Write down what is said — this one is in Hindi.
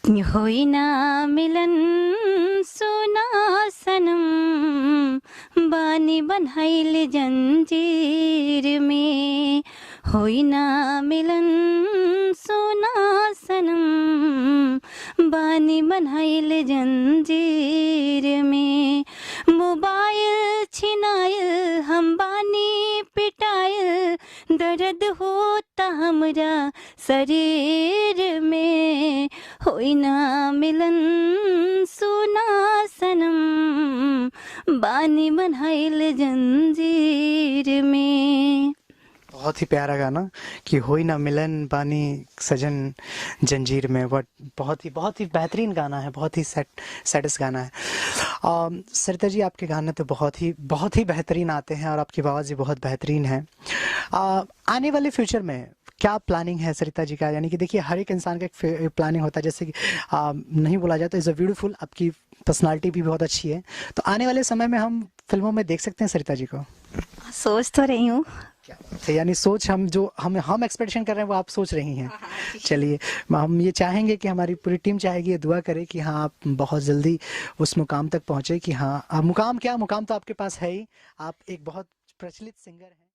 होई ना मिलन सुना सनम, बानी बन्हाइल जंजीर में। होई ना मिलन सुना सनम, बानी बन्हाइल जंजीर में। मोबाइल छिनाइल हम बानी पिटाइल, दर्द होता हमरा शरीर में। होई ना मिलन सुना सनम, बानी बन्हाइल जंजीर में। बहुत ही प्यारा गाना कि होई ना मिलन बानी सजन जंजीर में। बहुत ही बेहतरीन गाना है, बहुत ही सैटिस गाना है। सरिता जी, आपके गाने तो बहुत ही बेहतरीन आते हैं और आपकी आवाज़ भी बहुत बेहतरीन है। आने वाले फ्यूचर में क्या प्लानिंग है सरिता जी का? यानी कि देखिए, हर एक इंसान का एक प्लानिंग होता है, जैसे कि नहीं बोला जाए तो इज़ अ ब्यूटीफुल, आपकी पर्सनालिटी भी बहुत अच्छी है। तो आने वाले समय में हम फिल्मों में देख सकते हैं सरिता जी को? सोच तो रही हूँ। क्या बात है, यानी सोच हम एक्सपेक्टेशन कर रहे हैं वो आप सोच रही हैं। चलिए, हम ये चाहेंगे कि हमारी पूरी टीम चाहेगी, ये दुआ करे कि हाँ, आप बहुत जल्दी उस मुकाम तक पहुँचे कि हाँ, मुकाम क्या, मुकाम तो आपके पास है ही। आप एक बहुत प्रचलित सिंगर हैं।